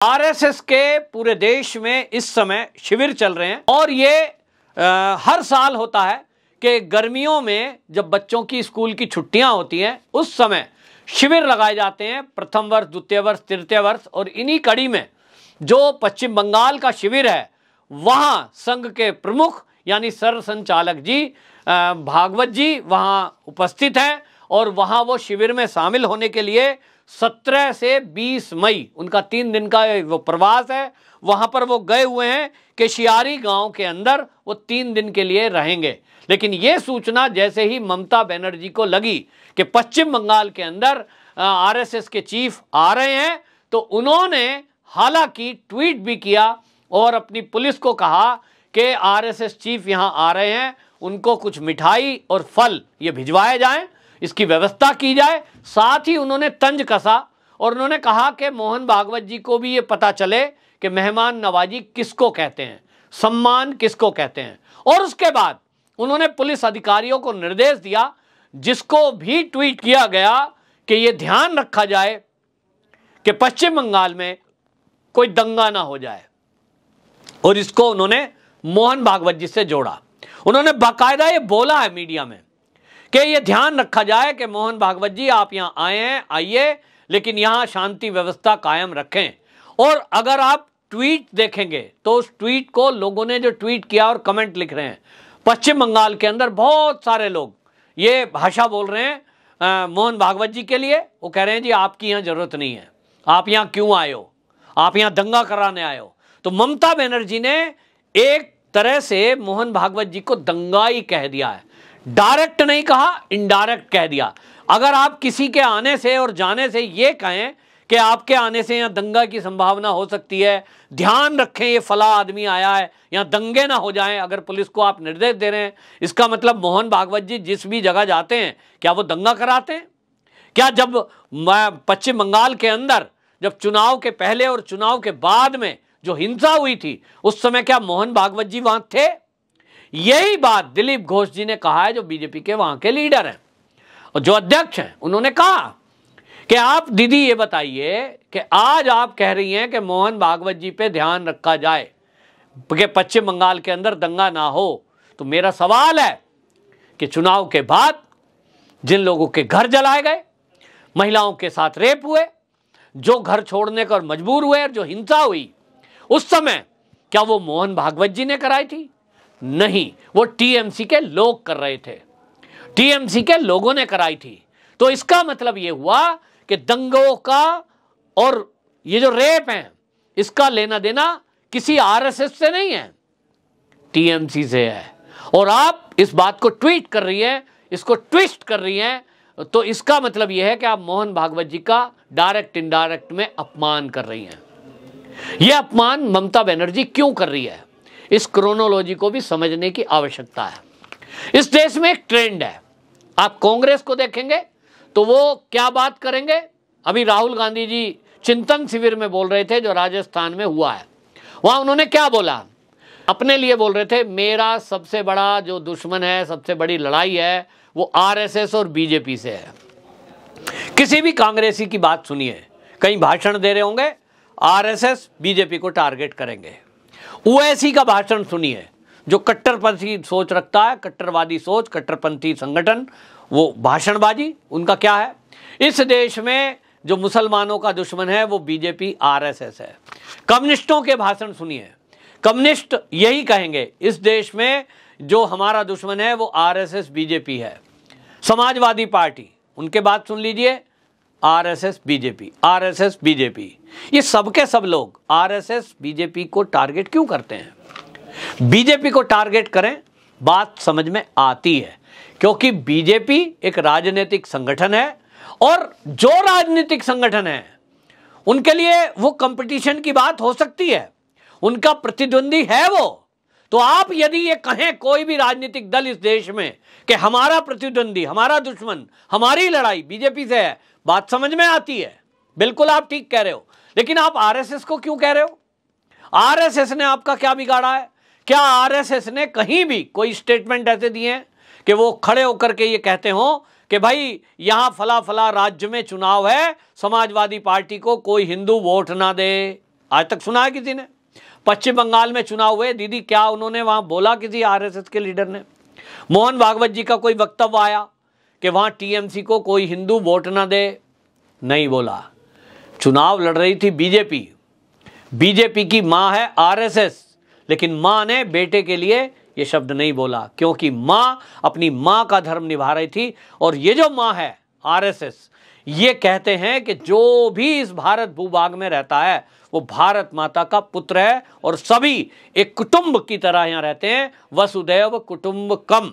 RSS के पूरे देश में इस समय शिविर चल रहे हैं और ये हर साल होता है कि गर्मियों में जब बच्चों की स्कूल की छुट्टियां होती हैं उस समय शिविर लगाए जाते हैं। प्रथम वर्ष, द्वितीय वर्ष, तृतीय वर्ष और इन्हीं कड़ी में जो पश्चिम बंगाल का शिविर है वहां संघ के प्रमुख यानी सरसंचालक जी भागवत जी वहां उपस्थित हैं और वहां वो शिविर में शामिल होने के लिए 17 से 20 मई उनका 3 दिन का वो प्रवास है। वहां पर वो गए हुए हैं कि शियारी गांव के अंदर वो 3 दिन के लिए रहेंगे। लेकिन ये सूचना जैसे ही ममता बनर्जी को लगी कि पश्चिम बंगाल के अंदर आरएसएस के चीफ आ रहे हैं तो उन्होंने हालांकि ट्वीट भी किया और अपनी पुलिस को कहा कि आरएसएस चीफ यहां आ रहे हैं, उनको कुछ मिठाई और फल ये भिजवाए जाएं, इसकी व्यवस्था की जाए। साथ ही उन्होंने तंज कसा और उन्होंने कहा कि मोहन भागवत जी को भी ये पता चले कि मेहमान नवाजी किसको कहते हैं, सम्मान किसको कहते हैं। और उसके बाद उन्होंने पुलिस अधिकारियों को निर्देश दिया, जिसको भी ट्वीट किया गया, कि ये ध्यान रखा जाए कि पश्चिम बंगाल में कोई दंगा ना हो जाए। और इसको उन्होंने मोहन भागवत जी से जोड़ा। उन्होंने बाकायदा ये बोला है मीडिया में कि ये ध्यान रखा जाए कि मोहन भागवत जी आप यहाँ आए हैं, आइए, लेकिन यहाँ शांति व्यवस्था कायम रखें। और अगर आप ट्वीट देखेंगे तो उस ट्वीट को लोगों ने जो ट्वीट किया और कमेंट लिख रहे हैं, पश्चिम बंगाल के अंदर बहुत सारे लोग ये भाषा बोल रहे हैं मोहन भागवत जी के लिए। वो कह रहे हैं जी आपकी यहाँ जरूरत नहीं है, आप यहाँ क्यों आए हो, आप यहाँ दंगा कराने आए हो। तो ममता बनर्जी ने एक तरह से मोहन भागवत जी को दंगाई कह दिया है। डायरेक्ट नहीं कहा, इनडायरेक्ट कह दिया। अगर आप किसी के आने से और जाने से ये कहें कि आपके आने से यहाँ दंगा की संभावना हो सकती है, ध्यान रखें ये फला आदमी आया है, यहाँ दंगे ना हो जाएं, अगर पुलिस को आप निर्देश दे रहे हैं, इसका मतलब मोहन भागवत जी जिस भी जगह जाते हैं क्या वो दंगा कराते हैं? क्या जब पश्चिम बंगाल के अंदर जब चुनाव के पहले और चुनाव के बाद में जो हिंसा हुई थी उस समय क्या मोहन भागवत जी वहां थे? यही बात दिलीप घोष जी ने कहा है, जो बीजेपी के वहां के लीडर हैं और जो अध्यक्ष हैं। उन्होंने कहा कि आप दीदी ये बताइए कि आज आप कह रही हैं कि मोहन भागवत जी पे ध्यान रखा जाए कि पश्चिम बंगाल के अंदर दंगा ना हो। तो मेरा सवाल है कि चुनाव के बाद जिन लोगों के घर जलाए गए, महिलाओं के साथ रेप हुए, जो घर छोड़ने कर मजबूर हुए और जो हिंसा हुई, उस समय क्या वो मोहन भागवत जी ने कराई थी? नहीं, वो टीएमसी के लोग कर रहे थे, टीएमसी के लोगों ने कराई थी। तो इसका मतलब ये हुआ कि दंगों का और ये जो रेप है इसका लेना देना किसी आरएसएस से नहीं है, टीएमसी से है। और आप इस बात को ट्वीट कर रही है, इसको ट्विस्ट कर रही हैं, तो इसका मतलब यह है कि आप मोहन भागवत जी का डायरेक्ट इनडायरेक्ट में अपमान कर रही हैं। यह अपमान ममता बनर्जी क्यों कर रही है, इस क्रोनोलॉजी को भी समझने की आवश्यकता है। इस देश में एक ट्रेंड है, आप कांग्रेस को देखेंगे तो वो क्या बात करेंगे। अभी राहुल गांधी जी चिंतन शिविर में बोल रहे थे जो राजस्थान में हुआ है, वहां उन्होंने क्या बोला, अपने लिए बोल रहे थे, मेरा सबसे बड़ा जो दुश्मन है, सबसे बड़ी लड़ाई है वो आरएसएस और बीजेपी से है। किसी भी कांग्रेसी की बात सुनिए, कहीं भाषण दे रहे होंगे आरएसएस बीजेपी को टारगेट करेंगे। ओवैसी का भाषण सुनिए, जो कट्टरपंथी सोच रखता है, कट्टरवादी सोच, कट्टरपंथी संगठन, वो भाषणबाजी उनका क्या है। इस देश में जो मुसलमानों का दुश्मन है वो बीजेपी आरएसएस है। कम्युनिस्टों के भाषण सुनिए, कम्युनिस्ट यही कहेंगे इस देश में जो हमारा दुश्मन है वो आरएसएस बीजेपी है। समाजवादी पार्टी, उनके बात सुन लीजिए, आरएसएस बीजेपी, आरएसएस बीजेपी। ये सबके सब लोग आरएसएस बीजेपी को टारगेट क्यों करते हैं? बीजेपी को टारगेट करें, बात समझ में आती है, क्योंकि बीजेपी एक राजनीतिक संगठन है और जो राजनीतिक संगठन है उनके लिए वो कंपटीशन की बात हो सकती है, उनका प्रतिद्वंदी है वो। तो आप यदि ये कहें कोई भी राजनीतिक दल इस देश में कि हमारा प्रतिद्वंदी, हमारा दुश्मन, हमारी लड़ाई बीजेपी से है, बात समझ में आती है, बिल्कुल आप ठीक कह रहे हो। लेकिन आप आरएसएस को क्यों कह रहे हो? आरएसएस ने आपका क्या बिगाड़ा है? क्या आरएसएस ने कहीं भी कोई स्टेटमेंट ऐसे दिए हैं कि वो खड़े होकर के ये कहते हो कि भाई यहां फला फला राज्य में चुनाव है, समाजवादी पार्टी को कोई हिंदू वोट ना दे? आज तक सुना है किसी ने? पश्चिम बंगाल में चुनाव हुए, दीदी क्या उन्होंने वहां बोला किसी आरएसएस के लीडर ने? मोहन भागवत जी का कोई वक्तव्य आया कि वहां टीएमसी को कोई हिंदू वोट ना दे? नहीं बोला। चुनाव लड़ रही थी बीजेपी, बीजेपी की मां है आरएसएस, लेकिन मां ने बेटे के लिए ये शब्द नहीं बोला, क्योंकि मां अपनी मां का धर्म निभा रही थी। और ये जो मां है आरएसएस, ये कहते हैं कि जो भी इस भारत भूभाग में रहता है वो भारत माता का पुत्र है और सभी एक कुटुंब की तरह यहां रहते हैं। वसुदैव कुटुंबकम,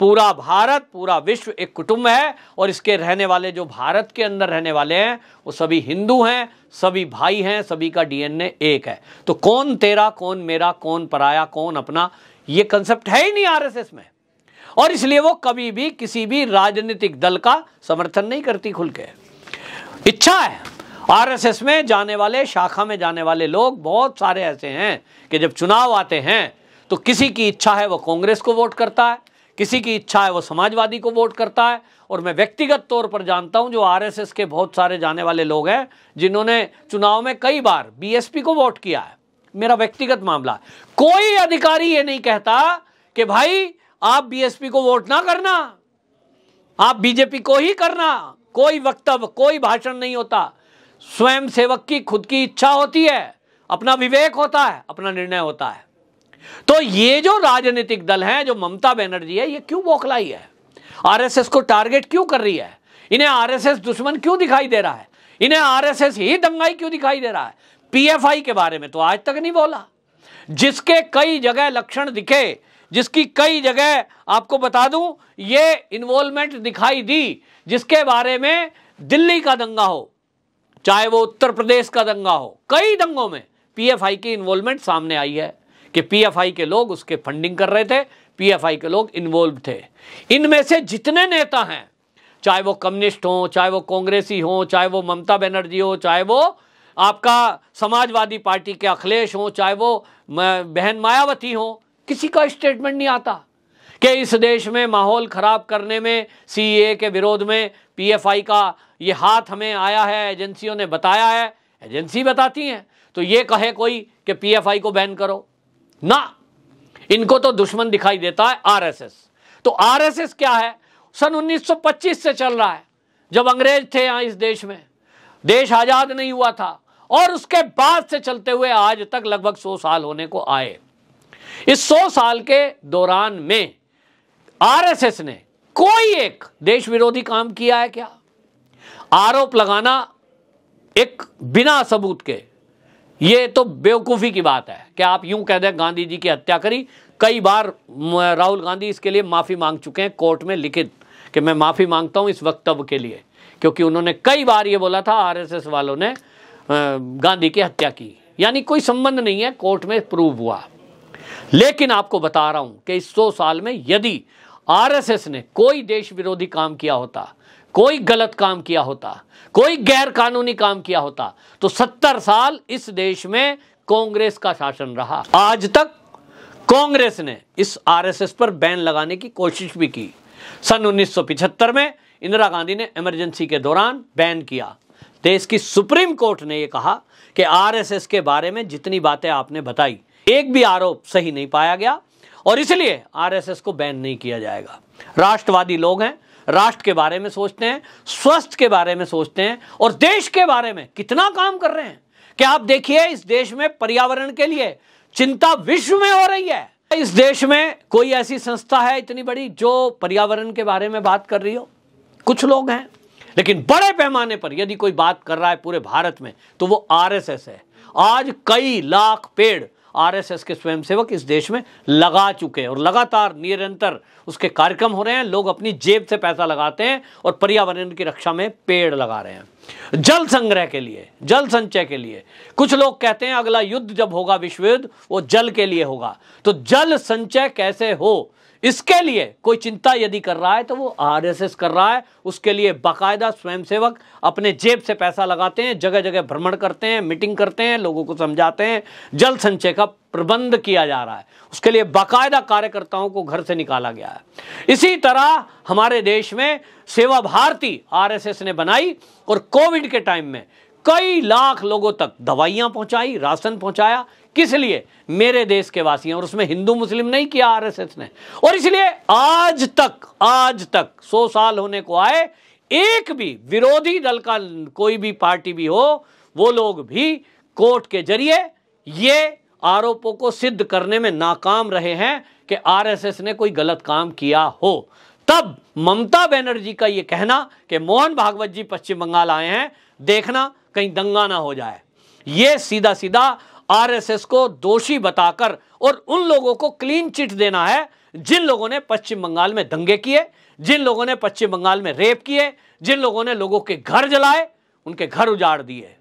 पूरा भारत, पूरा विश्व एक कुटुंब है और इसके रहने वाले, जो भारत के अंदर रहने वाले हैं, वो सभी हिंदू हैं, सभी भाई हैं, सभी का डीएनए एक है। तो कौन तेरा, कौन मेरा, कौन पराया, कौन अपना, ये कंसेप्ट है ही नहीं आरएसएस में। और इसलिए वो कभी भी किसी भी राजनीतिक दल का समर्थन नहीं करती खुल के। इच्छा है आरएसएस में जाने वाले, शाखा में जाने वाले लोग बहुत सारे ऐसे हैं कि जब चुनाव आते हैं तो किसी की इच्छा है वो कांग्रेस को वोट करता है, किसी की इच्छा है वो समाजवादी को वोट करता है। और मैं व्यक्तिगत तौर पर जानता हूं जो आरएसएस के बहुत सारे जाने वाले लोग हैं जिन्होंने चुनाव में कई बार बीएसपी को वोट किया है। मेरा व्यक्तिगत मामला है। कोई अधिकारी ये नहीं कहता कि भाई आप बीएसपी को वोट ना करना, आप बीजेपी को ही करना। कोई वक्तव्य, कोई भाषण नहीं होता। स्वयं सेवक की खुद की इच्छा होती है, अपना विवेक होता है, अपना निर्णय होता है। तो ये जो राजनीतिक दल है, जो ममता बनर्जी है, ये क्यों बौखलाई है? आरएसएस को टारगेट क्यों कर रही है? इन्हें आरएसएस दुश्मन क्यों दिखाई दे रहा है? इन्हें आरएसएस ही दंगाई क्यों दिखाई दे रहा है? पीएफआई के बारे में तो आज तक नहीं बोला, जिसके कई जगह लक्षण दिखे, जिसकी कई जगह आपको बता दूं ये इन्वॉल्वमेंट दिखाई दी, जिसके बारे में दिल्ली का दंगा हो, चाहे वो उत्तर प्रदेश का दंगा हो, कई दंगों में पीएफआई की इन्वॉल्वमेंट सामने आई है कि पीएफआई के लोग उसके फंडिंग कर रहे थे, पीएफआई के लोग इन्वॉल्व थे। इनमें से जितने नेता हैं, चाहे वो कम्युनिस्ट हो, चाहे वो कांग्रेसी हो, चाहे वो ममता बनर्जी हो, चाहे वो आपका समाजवादी पार्टी के अखिलेश हो, चाहे वो बहन मायावती हो, किसी का स्टेटमेंट नहीं आता कि इस देश में माहौल खराब करने में, सीएए के विरोध में पीएफआई का ये हाथ हमें आया है, एजेंसियों ने बताया है। एजेंसी बताती हैं तो ये कहे कोई कि पीएफआई को बैन करो ना, इनको तो दुश्मन दिखाई देता है आरएसएस। तो आरएसएस क्या है? सन 1925 से चल रहा है, जब अंग्रेज थे यहां इस देश में, देश आजाद नहीं हुआ था, और उसके बाद से चलते हुए आज तक लगभग 100 साल होने को आए। इस 100 साल के दौरान में आरएसएस ने कोई एक देश विरोधी काम किया है क्या? आरोप लगाना एक बिना सबूत के, ये तो बेवकूफ़ी की बात है कि आप यूं कह दें गांधी जी की हत्या करी। कई बार राहुल गांधी इसके लिए माफ़ी मांग चुके हैं कोर्ट में लिखित कि मैं माफ़ी मांगता हूं इस वक्तव्य के लिए, क्योंकि उन्होंने कई बार ये बोला था आरएसएस वालों ने गांधी की हत्या की, यानी कोई संबंध नहीं है, कोर्ट में प्रूव हुआ। लेकिन आपको बता रहा हूं कि इस 100 साल में यदि आरएसएस ने कोई देश विरोधी काम किया होता, कोई गलत काम किया होता, कोई गैर कानूनी काम किया होता, तो 70 साल इस देश में कांग्रेस का शासन रहा। आज तक कांग्रेस ने इस आरएसएस पर बैन लगाने की कोशिश भी की। सन 1975 में इंदिरा गांधी ने इमरजेंसी के दौरान बैन किया। देश की सुप्रीम कोर्ट ने यह कहा कि आरएसएस के बारे में जितनी बातें आपने बताई, एक भी आरोप सही नहीं पाया गया और इसलिए आरएसएस को बैन नहीं किया जाएगा। राष्ट्रवादी लोग हैं, राष्ट्र के बारे में सोचते हैं, स्वास्थ्य के बारे में सोचते हैं और देश के बारे में कितना काम कर रहे हैं कि आप देखिए इस देश में पर्यावरण के लिए चिंता विश्व में हो रही है। इस देश में कोई ऐसी संस्था है इतनी बड़ी जो पर्यावरण के बारे में बात कर रही हो? कुछ लोग हैं, लेकिन बड़े पैमाने पर यदि कोई बात कर रहा है पूरे भारत में तो वो आरएसएस है। आज कई लाख पेड़ आरएसएस के स्वयंसेवक इस देश में लगा चुके हैं और लगातार निरंतर उसके कार्यक्रम हो रहे हैं। लोग अपनी जेब से पैसा लगाते हैं और पर्यावरण की रक्षा में पेड़ लगा रहे हैं, जल संग्रह के लिए, जल संचय के लिए। कुछ लोग कहते हैं अगला युद्ध जब होगा, विश्व युद्ध, वो जल के लिए होगा। तो जल संचय कैसे हो, इसके लिए कोई चिंता यदि कर रहा है तो वो आरएसएस कर रहा है। उसके लिए बाकायदा स्वयंसेवक अपने जेब से पैसा लगाते हैं, जगह जगह भ्रमण करते हैं, मीटिंग करते हैं, लोगों को समझाते हैं, जल संचय का प्रबंध किया जा रहा है। उसके लिए बाकायदा कार्यकर्ताओं को घर से निकाला गया है। इसी तरह हमारे देश में सेवा भारती आरएसएस ने बनाई और कोविड के टाइम में कई लाख लोगों तक दवाइयां पहुंचाई, राशन पहुंचाया। किस लिए? मेरे देश के वासी हैं, और उसमें हिंदू मुस्लिम नहीं किया आरएसएस ने। और इसलिए आज तक 100 साल होने को आए, एक भी विरोधी दल का कोई भी पार्टी भी हो, वो लोग भी कोर्ट के जरिए ये आरोपों को सिद्ध करने में नाकाम रहे हैं कि आरएसएस ने कोई गलत काम किया हो। तब ममता बनर्जी का ये कहना कि मोहन भागवत जी पश्चिम बंगाल आए हैं, देखना कहीं दंगा ना हो जाए, ये सीधा सीधा आरएसएस को दोषी बताकर और उन लोगों को क्लीन चिट देना है जिन लोगों ने पश्चिम बंगाल में दंगे किए, जिन लोगों ने पश्चिम बंगाल में रेप किए, जिन लोगों ने लोगों के घर जलाए, उनके घर उजाड़ दिए।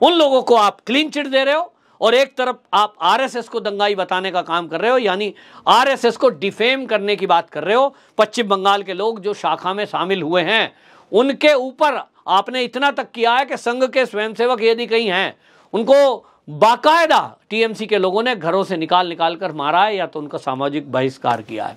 उन लोगों को आप क्लीन चिट दे रहे हो और एक तरफ आप आरएसएस को दंगाई बताने का काम कर रहे हो, यानी आरएसएस को डिफेम करने की बात कर रहे हो। पश्चिम बंगाल के लोग जो शाखा में शामिल हुए हैं उनके ऊपर आपने इतना तक किया है कि संघ के स्वयंसेवक यदि कहीं हैं, उनको बाकायदा टीएमसी के लोगों ने घरों से निकाल कर मारा है या तो उनका सामाजिक बहिष्कार किया है।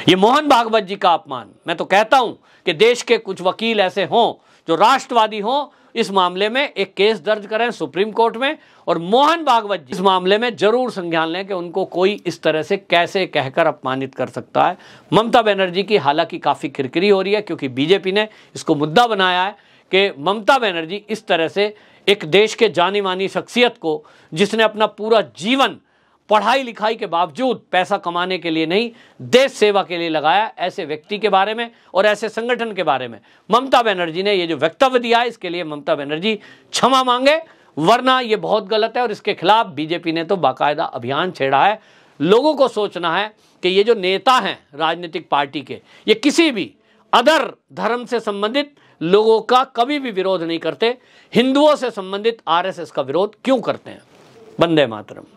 ये मोहन भागवत जी का अपमान। मैं तो कहता हूं कि देश के कुछ वकील ऐसे हों जो राष्ट्रवादी हों, इस मामले में एक केस दर्ज करें सुप्रीम कोर्ट में, और मोहन भागवत जी इस मामले में जरूर संज्ञान लें कि उनको कोई इस तरह से कैसे कहकर अपमानित कर सकता है। ममता बनर्जी की हालांकि काफ़ी किरकिरी हो रही है, क्योंकि बीजेपी ने इसको मुद्दा बनाया है कि ममता बनर्जी इस तरह से एक देश के जानी मानी शख्सियत को, जिसने अपना पूरा जीवन पढ़ाई लिखाई के बावजूद पैसा कमाने के लिए नहीं, देश सेवा के लिए लगाया, ऐसे व्यक्ति के बारे में और ऐसे संगठन के बारे में ममता बनर्जी ने ये जो वक्तव्य दिया है, इसके लिए ममता बनर्जी क्षमा मांगे, वरना ये बहुत गलत है। और इसके खिलाफ बीजेपी ने तो बाकायदा अभियान छेड़ा है। लोगों को सोचना है कि ये जो नेता हैं राजनीतिक पार्टी के, ये किसी भी अदर धर्म से संबंधित लोगों का कभी भी विरोध नहीं करते, हिंदुओं से संबंधित आरएसएस का विरोध क्यों करते हैं। वंदे मातरम।